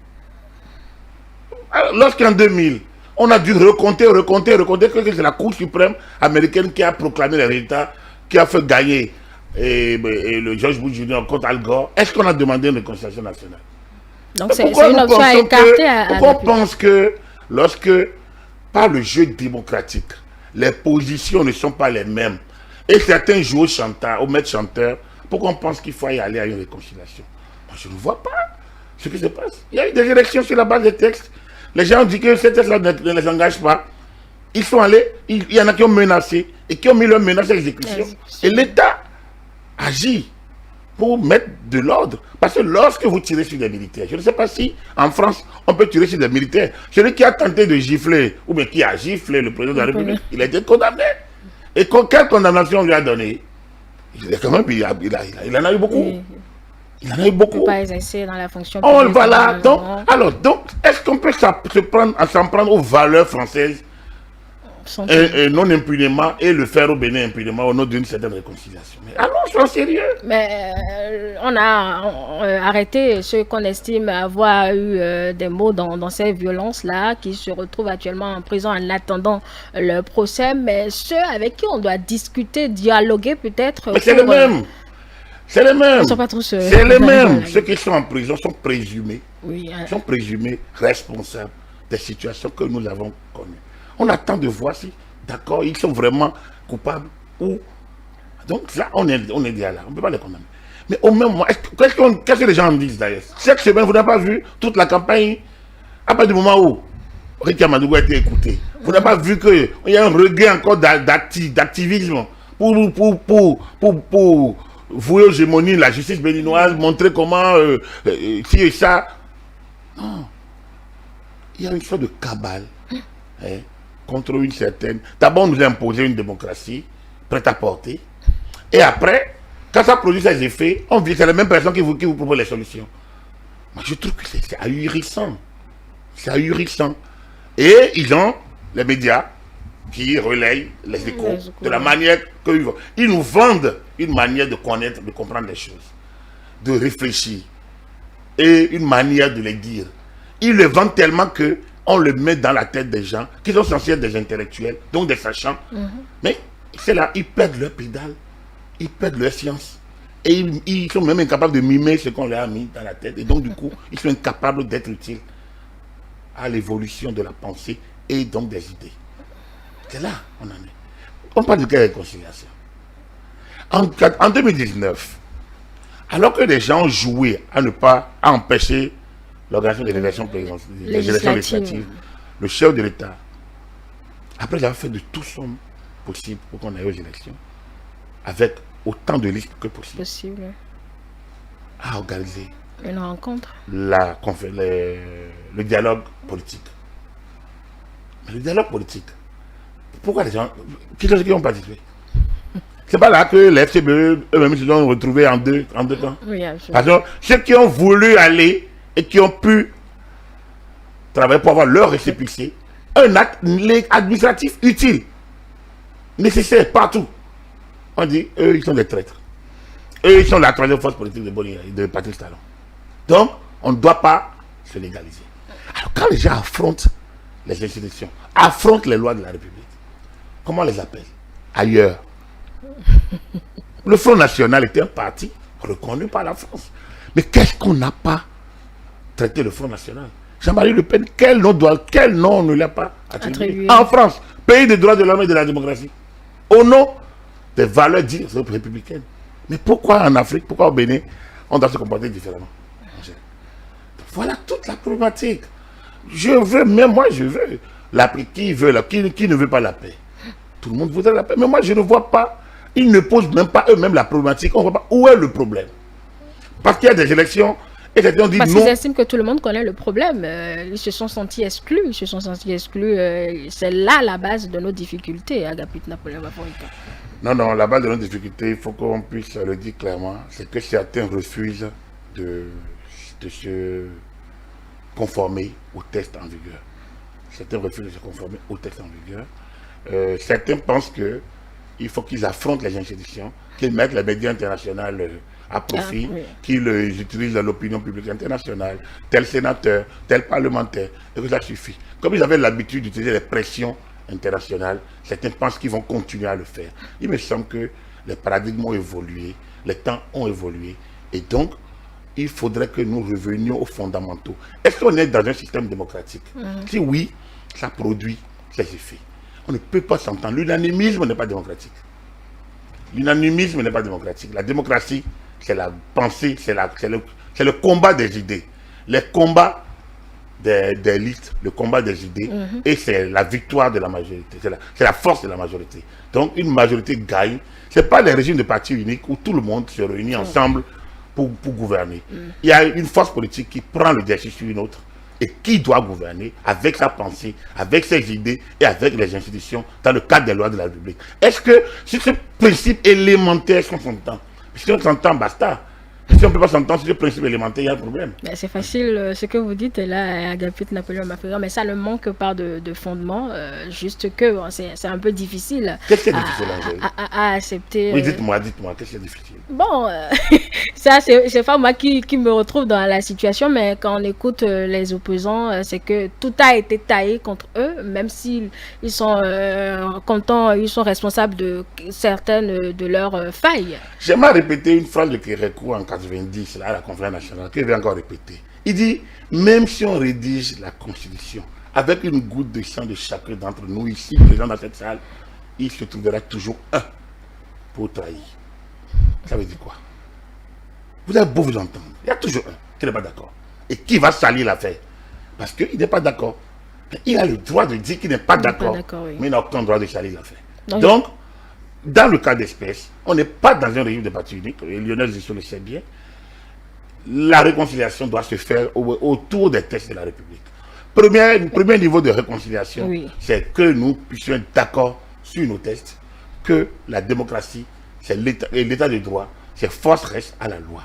S2: Lorsqu'en 2000, on a dû recompter, que c'est la Cour suprême américaine qui a proclamé les résultats, qui a fait gagner le George Bush Jr. contre Al Gore, est-ce qu'on a demandé une réconciliation nationale?
S1: Donc c'est une option à écarter.
S2: Pourquoi on pense que lorsque, par le jeu démocratique, les positions ne sont pas les mêmes, et certains jouent au maître chanteur, pourquoi on pense qu'il faut y aller à une réconciliation? Moi, je ne vois pas ce qui se passe. Il y a eu des élections sur la base des textes. Les gens ont dit que ces textes-là ne les engagent pas. Ils sont allés, il y en a qui ont menacé, et qui ont mis leur menace à l'exécution. Et l'État agit pour mettre de l'ordre. Parce que lorsque vous tirez sur des militaires, je ne sais pas si en France, on peut tirer sur des militaires. Celui qui a tenté de gifler, ou bien qui a giflé le président de la République, il a été condamné. Et quelle condamnation on lui a donné? Quand même, il en a eu beaucoup. Il en a eu beaucoup.
S1: On ne peut pas exercer dans la fonction
S2: publique. Oh, voilà. Donc, est-ce qu'on peut s'en prendre aux valeurs françaises et non impunément, et le faire au Bénin impunément au nom d'une certaine réconciliation? Mais allons, soyons sérieux.
S1: Mais on a arrêté ceux qu'on estime avoir eu des mots dans ces violences-là, qui se retrouvent actuellement en prison en attendant le procès, mais ceux avec qui on doit discuter, dialoguer peut-être.
S2: Mais c'est les mêmes. C'est les mêmes.
S1: C'est
S2: les mêmes. Ceux qui sont en prison sont présumés.
S1: Oui,
S2: sont présumés responsables des situations que nous avons connues. On attend de voir si, d'accord, ils sont vraiment coupables ou... Donc là, on est déjà là, on ne peut pas les condamner. Mais au même moment, qu'est-ce que les gens disent d'ailleurs? Cette semaine, vous n'avez pas vu toute la campagne, à partir du moment où Ricky Madougou a été écouté. Vous n'avez pas vu qu'il y a un regain encore d'activisme pour vouer aux gémonies la justice béninoise, montrer comment ci et ça. Non. Il y a une sorte de cabale. Contre une certaine... D'abord, on nous a imposé une démocratie prête à porter. Et après, quand ça produit ses effets, on vit, c'est les mêmes personnes qui vous proposent les solutions. Moi, je trouve que c'est ahurissant. C'est ahurissant. Et ils ont les médias qui relayent les échos de la manière qu'ils vont. Ils nous vendent une manière de connaître, de comprendre les choses, de réfléchir, et une manière de les dire. Ils le vendent tellement que on le met dans la tête des gens qui sont censés être des intellectuels, donc des sachants. Mais c'est là, ils perdent leur pédale, ils perdent leur science. Et ils sont même incapables de mimer ce qu'on leur a mis dans la tête. Et donc, du coup, ils sont incapables d'être utiles à l'évolution de la pensée et donc des idées. C'est là on en est. On parle de quelle réconciliation? En 2019, alors que les gens ont joué à ne pas empêcher l'organisation des élections législatives, le chef de l'État, après avoir fait de tout son possible pour qu'on aille aux élections, avec autant de listes que possible, a organisé
S1: une rencontre,
S2: le dialogue politique. Mais le dialogue politique, pourquoi les gens qui ont participé? C'est pas là que les FCBE eux-mêmes se sont retrouvés en deux camps.
S1: Oui,
S2: parce que ceux qui ont voulu aller et qui ont pu travailler pour avoir leur récépissé, un acte administratif utile, nécessaire partout. On dit, eux, ils sont des traîtres. Eux, ils sont la troisième force politique de Patrice Talon. Donc, on ne doit pas se légaliser. Alors, quand les gens affrontent les institutions, affrontent les lois de la République, comment on les appelle? Ailleurs. Le Front National était un parti reconnu par la France. Mais qu'est-ce qu'on n'a pas traité le Front National? Jean-Marie Le Pen, quel nom on ne l'a pas attribué en France, pays des droits de l'homme et de la démocratie, au nom des valeurs dites républicaines. Mais pourquoi en Afrique, pourquoi au Bénin, on doit se comporter différemment? Voilà toute la problématique. Je veux, même moi je veux la paix. Qui ne veut pas la paix? Tout le monde voudrait la paix. Mais moi je ne vois pas, ils ne posent même pas eux-mêmes la problématique. On ne voit pas où est le problème. Parce qu'il y a des élections et quelqu'un dit non.
S1: Parce qu'ils estiment que tout le monde connaît le problème. Ils se sont sentis exclus. C'est là la base de nos difficultés, Agapit Napoléon Bafouika.
S2: Non, la base de nos difficultés, il faut qu'on puisse le dire clairement, c'est que certains refusent de se conformer aux tests en vigueur. Certains refusent de se conformer aux tests en vigueur. Certains pensent qu'il faut qu'ils affrontent les institutions, qu'ils mettent les médias internationaux à profit, qu'ils utilisent l'opinion publique internationale, tel sénateur, tel parlementaire, et que ça suffit. Comme ils avaient l'habitude d'utiliser les pressions internationales, certains pensent qu'ils vont continuer à le faire. Il me semble que les paradigmes ont évolué, les temps ont évolué, et donc, il faudrait que nous revenions aux fondamentaux. Est-ce qu'on est dans un système démocratique? Si oui, ça produit ses effets. On ne peut pas s'entendre. L'unanimisme n'est pas démocratique. L'unanimisme n'est pas démocratique. La démocratie, c'est la pensée, c'est le combat des idées. Les combats des listes, le combat des idées, et c'est la victoire de la majorité. C'est la force de la majorité. Donc, une majorité gagne. Ce n'est pas les régimes de partis uniques où tout le monde se réunit ensemble pour gouverner. Il y a une force politique qui prend le dessus sur une autre et qui doit gouverner avec sa pensée, avec ses idées et avec les institutions dans le cadre des lois de la République. Est-ce que si ce principe élémentaire, si on s'entend, si on s'entend, basta. Si on ne peut pas s'entendre sur le principe élémentaire, il y a un problème.
S1: C'est facile, ce que vous dites là, Agapit Napoléon Bafouika, mais ça ne manque pas de fondement, juste que c'est un peu difficile.
S2: Qu'est-ce qui est difficile
S1: à accepter.
S2: Oui, dites-moi, qu'est-ce qui est difficile?
S1: Bon, ça, c'est pas moi qui me retrouve dans la situation, mais quand on écoute les opposants, c'est que tout a été taillé contre eux, même s'ils sont contents, ils sont responsables de certaines de leurs failles.
S2: J'aimerais répéter une phrase de Kérékou en 90, là, à la conférence nationale, qu'il vient encore répéter. Il dit, même si on rédige la Constitution, avec une goutte de sang de chacun d'entre nous ici, présents dans cette salle, il se trouvera toujours un pour trahir. Ça veut dire quoi? Vous avez beau vous entendre, il y a toujours un qui n'est pas d'accord. Et qui va salir l'affaire? Parce qu'il n'est pas d'accord. Il a le droit de dire qu'il n'est pas d'accord, mais il n'a aucun droit de salir l'affaire. Donc, dans le cas d'espèce, on n'est pas dans un régime de parti unique, et Lionel Zisso le sait bien. La réconciliation doit se faire autour des textes de la République. Premier niveau de réconciliation, c'est que nous puissions être d'accord sur nos textes, que la démocratie, c'est l'état de droit, c'est force reste à la loi.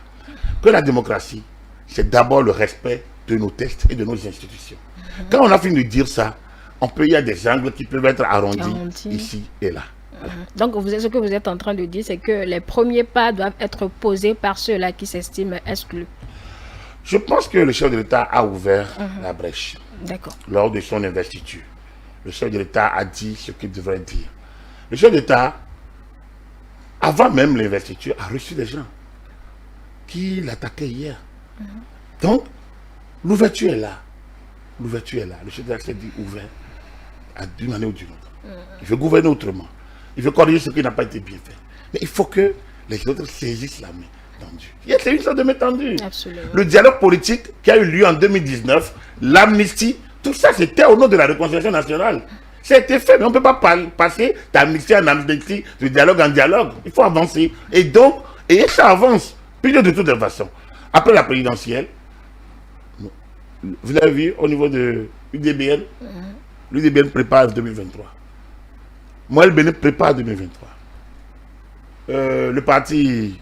S2: Que la démocratie, c'est d'abord le respect de nos textes et de nos institutions. Quand on a fini de dire ça, il y a des angles qui peuvent être arrondis ici et là. Voilà.
S1: Donc, ce que vous êtes en train de dire, c'est que les premiers pas doivent être posés par ceux-là qui s'estiment exclus.
S2: Je pense que le chef de l'État a ouvert la brèche.
S1: D'accord.
S2: Lors de son investiture. Le chef de l'État a dit ce qu'il devrait dire. Le chef d'État, avant même l'investiture, a reçu des gens qui l'attaquaient hier. Donc, l'ouverture est là. L'ouverture est là. Le chef d'État s'est dit ouvert d'une manière ou d'une autre. Il veut gouverner autrement. Il veut corriger ce qui n'a pas été bien fait. Mais il faut que les autres saisissent la main tendue. C'est une sorte de main tendue.
S1: Absolument.
S2: Le dialogue politique qui a eu lieu en 2019, l'amnistie, tout ça c'était au nom de la réconciliation nationale. Ça a été fait, mais on ne peut pas passer d'amnistie en amnistie, de dialogue en dialogue. Il faut avancer. Et donc, ça avance. Puis de toutes les façons. Après la présidentielle, vous avez vu au niveau de l'UDBN, l'UDBN prépare 2023. Moi, le Bénin prépare 2023. Le parti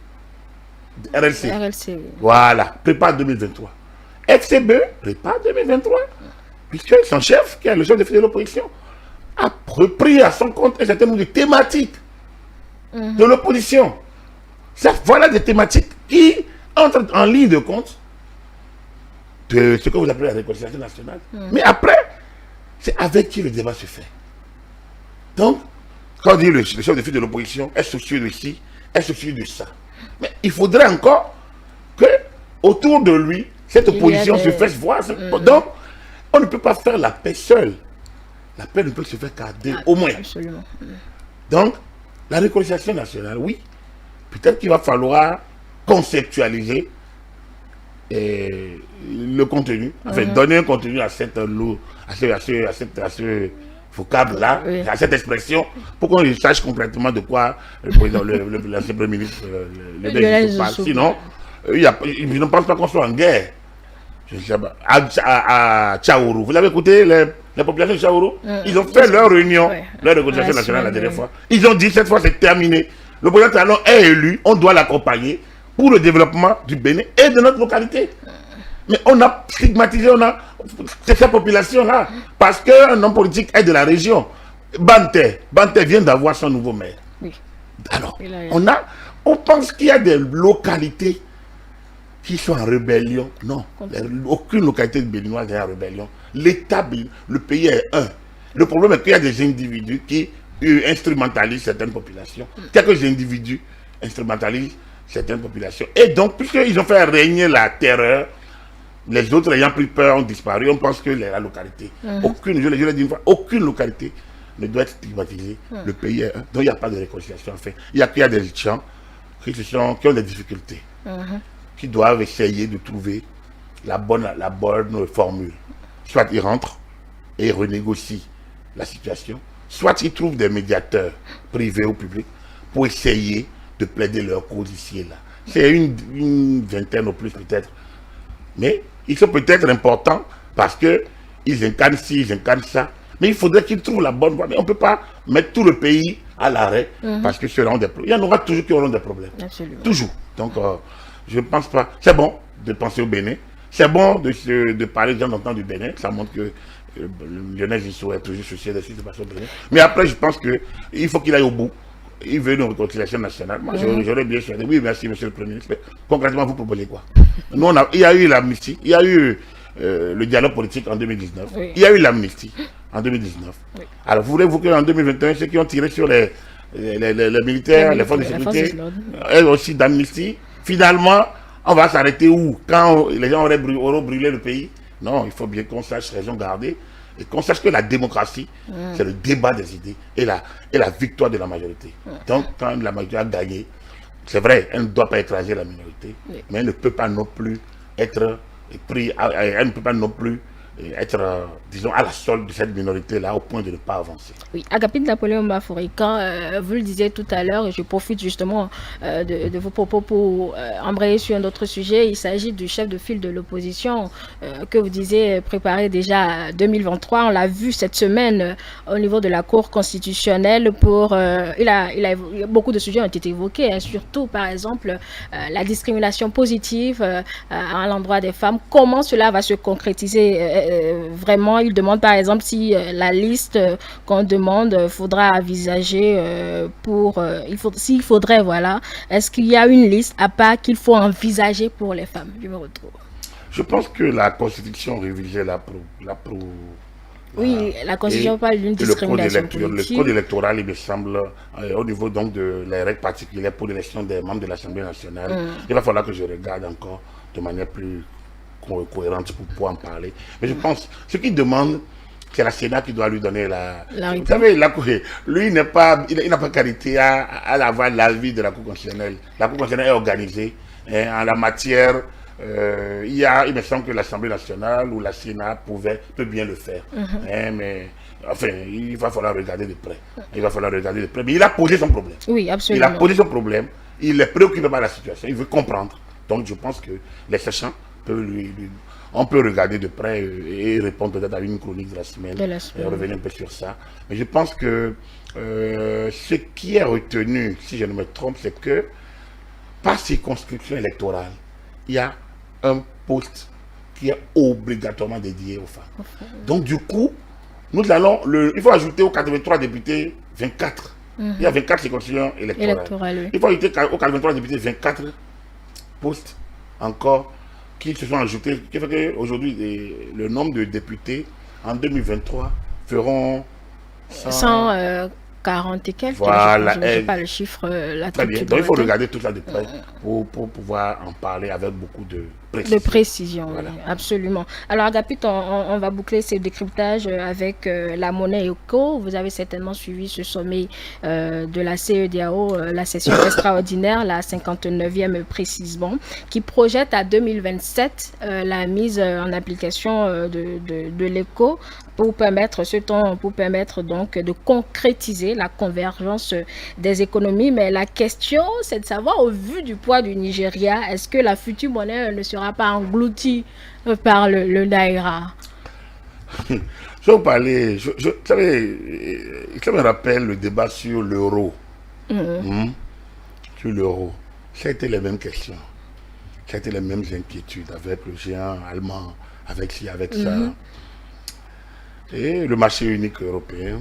S2: RLC,
S1: RLC, oui.
S2: voilà, prépare 2023. FCB prépare 2023. Puisque son chef, qui est le chef de l'opposition, a repris à son compte un certain nombre de thématiques de l'opposition. Voilà des thématiques qui entrent en ligne de compte de ce que vous appelez la réconciliation nationale. Mais après, c'est avec qui le débat se fait. Donc, quand on dit le chef de l'opposition est soucieux de ci, est soucieux de ça. Mais il faudrait encore que, autour de lui, cette opposition se fasse voir. Donc, on ne peut pas faire la paix seul. La paix ne peut se faire qu'à deux, au moins.
S1: Absolument.
S2: Donc, la réconciliation nationale, oui, peut-être qu'il va falloir conceptualiser le contenu, enfin, donner un contenu à cette vocable-là, à cette expression, pour qu'on sache complètement de quoi le président, l'ancien Premier ministre, le parle. Sinon, je ne pense pas qu'on soit en guerre. À Tchaourou. Vous avez écouté les populations de Tchaourou? Ils ont fait leur réunion, leur réconciliation nationale la dernière fois. Ils ont dit cette fois c'est terminé. Le président Talon est élu, on doit l'accompagner pour le développement du Bénin et de notre localité. Mais on a stigmatisé, cette population-là, parce qu'un homme politique est de la région. Bante vient d'avoir son nouveau maire. Oui. Alors, on pense qu'il y a des localités qui sont en rébellion. Non, aucune localité béninoise est en rébellion. L'État, le pays est un. Le problème est qu'il y a des individus qui instrumentalisent certaines populations. Quelques individus instrumentalisent certaines populations. Et donc, puisqu'ils ont fait régner la terreur, les autres ayant pris peur ont disparu. On pense que la localité, aucune, je l'ai dit une fois, aucune localité ne doit être stigmatisée. Le pays est un. Donc, il n'y a pas de réconciliation. En fait, il y a des gens qui ont des difficultés. Qui doivent essayer de trouver la bonne formule. Soit ils rentrent et renégocient la situation, soit ils trouvent des médiateurs privés ou publics pour essayer de plaider leur cause ici et là. C'est une vingtaine au plus peut-être. Mais ils sont peut-être importants parce qu'ils incarnent ci, ils incarnent ça. Mais il faudrait qu'ils trouvent la bonne voie. Mais on ne peut pas mettre tout le pays à l'arrêt parce que ceux-là ont des problèmes. Il y en aura toujours qui auront des problèmes. Absolument. Toujours. Donc, je ne pense pas. C'est bon de penser au Bénin. C'est bon de parler de temps du Bénin. Ça montre que Lionel Zisso est toujours soucieux de la situation au Bénin. Mais après, je pense qu'il faut qu'il aille au bout. Il veut une réconciliation nationale. Moi, j'aurais bien choisi. Oui, merci, monsieur le Premier ministre. Mais concrètement, vous proposez quoi? Nous, il y a eu l'amnistie. Il y a eu le dialogue politique en 2019. Oui. Il y a eu l'amnistie en 2019. Oui. Alors, voulez-vous qu'en 2021, ceux qui ont tiré sur les militaires, les forces de sécurité, elles aussi d'amnistie, finalement, on va s'arrêter où? Quand les gens auront brûlé le pays? Non, il faut bien qu'on sache raison garder et qu'on sache que la démocratie, c'est le débat des idées et la victoire de la majorité. Donc, quand la majorité a gagné, c'est vrai, elle ne doit pas écraser la minorité, mais elle ne peut pas non plus être prise, elle ne peut pas non plus être, disons, à la solde de cette minorité-là au point de ne pas avancer.
S1: Oui, Agapit Napoléon Bafoury, quand vous le disiez tout à l'heure, et je profite justement de vos propos pour embrayer sur un autre sujet, il s'agit du chef de file de l'opposition que vous disiez préparer déjà 2023. On l'a vu cette semaine au niveau de la Cour constitutionnelle. Beaucoup de sujets ont été évoqués, hein, surtout par exemple la discrimination positive à l'endroit des femmes. Comment cela va se concrétiser vraiment? Il demande par exemple si la liste qu'on demande faudra envisager s'il faudrait, voilà, est-ce qu'il y a une liste à part qu'il faut envisager pour les femmes? Je me retrouve.
S2: Je pense que la Constitution révisée
S1: oui, la Constitution parle d'une discrimination politique.
S2: Le code électoral, il me semble, au niveau donc de les règles particulières pour l'élection des membres de l'Assemblée nationale, il va falloir que je regarde encore de manière plus cohérente pour pouvoir en parler. Mais je pense, ce qu'il demande, c'est la Sénat qui doit lui donner la... Vous savez, lui, il n'a pas qualité à avoir l'avis de la Cour constitutionnelle. La Cour constitutionnelle est organisée en la matière. Il me semble que l'Assemblée nationale ou la Sénat peut bien le faire. Mais enfin, il va falloir regarder de près. Mais il a posé son problème.
S1: Oui, absolument.
S2: Il a posé son problème. Il est préoccupé par la situation. Il veut comprendre. Donc, je pense que les sachants on peut regarder de près et répondre peut-être à une chronique de la semaine. Et revenir un peu sur ça. Mais je pense que ce qui est retenu, si je ne me trompe, c'est que par circonscription électorale, il y a un poste qui est obligatoirement dédié aux femmes. Donc du coup, nous allons, il faut ajouter aux 83 députés 24. Il y a 24 circonscriptions électorales.
S1: Oui.
S2: Il faut ajouter aux 83 députés 24 postes encore qui se sont ajoutés. Qui fait qu'aujourd'hui, le nombre de députés en 2023 feront
S1: 140 et quelques.
S2: Voilà.
S1: Je n'ai pas le chiffre là.
S2: Très bien. Donc il faut regarder tout ça de près pour pouvoir en parler avec beaucoup de précision.
S1: De précision,
S2: voilà.
S1: Oui, absolument. Alors Agapit, on va boucler ce décryptage avec la monnaie éco. Vous avez certainement suivi ce sommet de la CEDEAO, la session extraordinaire, la 59e précisément, qui projette à 2027 la mise en application de l'éco pour permettre donc de concrétiser la convergence des économies. Mais la question, c'est de savoir, au vu du poids du Nigeria, est-ce que la future monnaie ne sera pas engloutie par le Naira?
S2: Je vais vous parler, ça me rappelle le débat sur l'euro. Sur l'euro. Ça a été les mêmes questions. Ça a été les mêmes inquiétudes avec le géant allemand, avec ci, avec ça. Et le marché unique européen.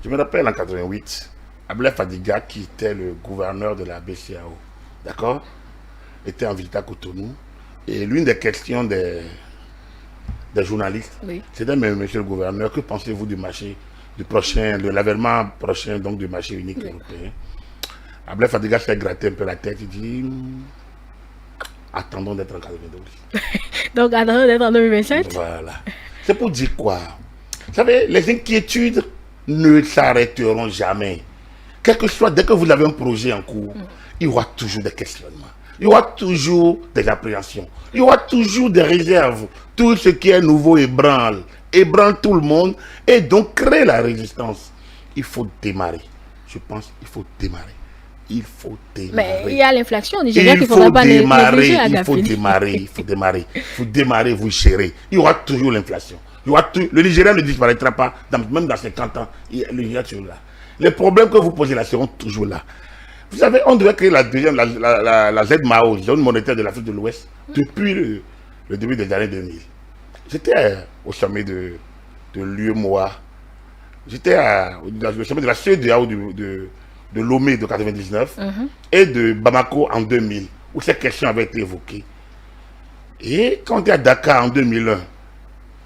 S2: Je me rappelle en 88, Ablaye Fadiga, qui était le gouverneur de la BCAO, d'accord, était en visite à Cotonou. Et l'une des questions des journalistes, c'était, mais monsieur le gouverneur, que pensez-vous du marché, de l'avènement prochain donc, du marché unique européen? Ablaye Fadiga s'est gratté un peu la tête, il dit, attendons d'être en 92.
S1: Donc attendons d'être en 2027.
S2: Voilà. C'est pour dire quoi? Vous savez, les inquiétudes ne s'arrêteront jamais. Quel que soit, dès que vous avez un projet en cours, il y aura toujours des questionnements. Il y aura toujours des appréhensions. Il y aura toujours des réserves. Tout ce qui est nouveau ébranle tout le monde et donc crée la résistance. Il faut démarrer. Je pense qu'il faut démarrer. Il faut démarrer.
S1: Mais il y a l'inflation au Nigeria qu'il ne faudra pas négliger.
S2: Il faut démarrer, vous gérez. Il y aura toujours l'inflation. Le Nigeria ne disparaîtra pas, même dans 50 ans. Le Nigeria est toujours là. Les problèmes que vous posez là seront toujours là. Vous savez, on devait créer la ZMAO, zone monétaire de l'Afrique de l'Ouest, depuis le début des années 2000. J'étais au sommet de l'UEMOA. J'étais au sommet de la CEDEAO de Lomé de 99 et de Bamako en 2000, où ces questions avaient été évoquées. Et quand on est à Dakar en 2001,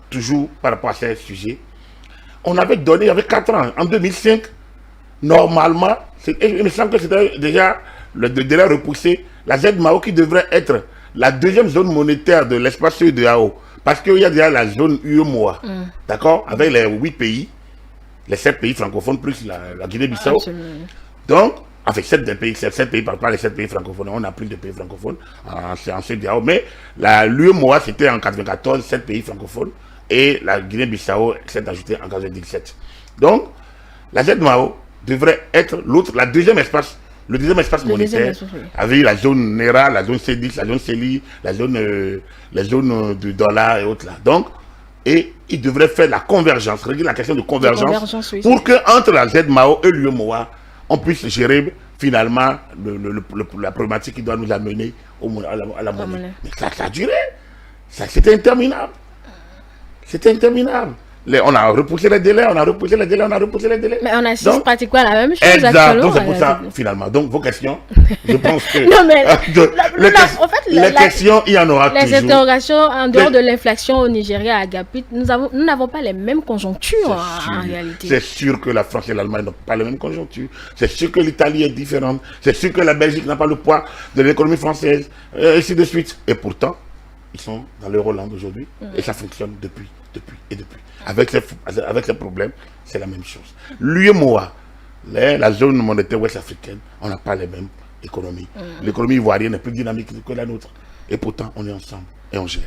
S2: toujours par rapport à ces sujets, on avait donné, il y avait 4 ans, en 2005, normalement, il me semble que c'était déjà le délai repoussé, la ZMAO qui devrait être la deuxième zone monétaire de l'espace CEDEAO, parce qu'il y a déjà la zone UEMOA, d'accord, avec les 8 pays, les 7 pays francophones plus la Guinée-Bissau. Donc, avec 7 pays, pas les 7 pays francophones, on a plus de pays francophones en CEDEAO, mais l'UEMOA c'était en 94, 7 pays francophones, et la Guinée-Bissau s'est ajoutée en 1997. Donc, la ZMAO devrait être le deuxième espace monétaire, avec la zone NERA, la zone C10, la zone CELI, les zones du dollar et autres là. Donc, et il devrait faire la convergence, régler la question de convergence, pour que entre la ZMAO et l'UEMOA, on puisse gérer finalement la problématique qui doit nous amener à la monnaie. Mais ça a duré. C'était interminable. C'était interminable. On a repoussé les délais,
S1: Mais on assiste pratiquement à la même chose.
S2: Exact. Donc c'est pour ça, finalement. Donc vos questions, je pense que...
S1: Non, mais
S2: les questions, il y en aura toujours.
S1: Les interrogations en dehors de l'inflation au Nigeria, à Agapit, nous n'avons pas les mêmes conjonctures en réalité.
S2: C'est sûr que la France et l'Allemagne n'ont pas les mêmes conjonctures. C'est sûr que l'Italie est différente. C'est sûr que la Belgique n'a pas le poids de l'économie française, et ainsi de suite. Et pourtant, ils sont dans l'Euroland aujourd'hui et ça fonctionne depuis. Avec ces problèmes, c'est la même chose. L'UEMOA, la zone monétaire ouest-africaine, on n'a pas les mêmes économies. L'économie ivoirienne est plus dynamique que la nôtre. Et pourtant, on est ensemble et on gère.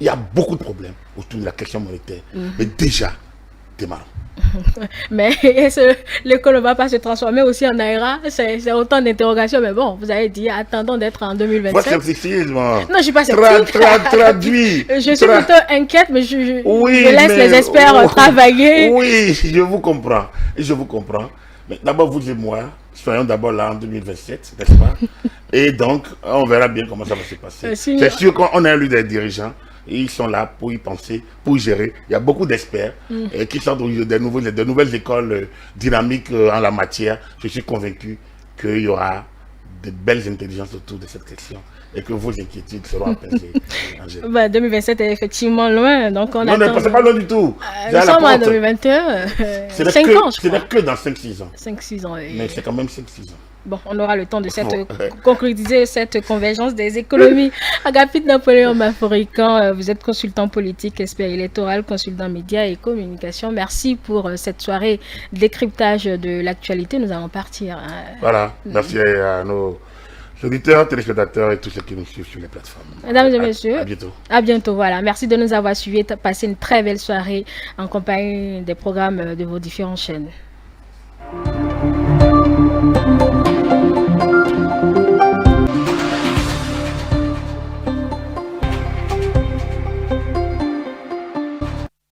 S2: Il y a beaucoup de problèmes autour de la question monétaire. Mais déjà, démarrons.
S1: Mais est-ce que l'école ne va pas se transformer aussi en Naira? C'est autant d'interrogations, mais bon, vous avez dit attendons d'être en 2027.
S2: Moi, scepticisme.
S1: Non, je ne suis pas sceptique.
S2: Traduit.
S1: Je suis plutôt inquiète, mais je laisse les experts travailler.
S2: Oui, je vous comprends. Mais d'abord, vous et moi, soyons d'abord là en 2027, n'est-ce pas? Et donc, on verra bien comment ça va se passer. C'est sûr qu'on a élu des dirigeants. Et ils sont là pour y penser, pour y gérer. Il y a beaucoup d'experts qui sortent de nouvelles écoles dynamiques en la matière. Je suis convaincu qu'il y aura de belles intelligences autour de cette question et que vos inquiétudes seront apaisées.
S1: 2027 est effectivement loin, donc on attend...
S2: Non, c'est pas loin du tout.
S1: Nous sommes en 2021, 5 ans, je crois.
S2: Ce n'est que dans 5-6 ans.
S1: 5-6 ans, oui.
S2: Mais c'est quand même 5-6 ans.
S1: Bon, on aura le temps de concrétiser cette convergence des économies. Agapit Napoléon Maforican, vous êtes consultant politique, expert électoral, consultant médias et communication. Merci pour cette soirée de décryptage de l'actualité. Nous allons partir.
S2: Voilà, merci à nos auditeurs, téléspectateurs et tous ceux qui nous suivent sur les plateformes.
S1: Mesdames et messieurs,
S2: à bientôt.
S1: À bientôt, voilà. Merci de nous avoir suivis. Passez une très belle soirée en compagnie des programmes de vos différentes chaînes.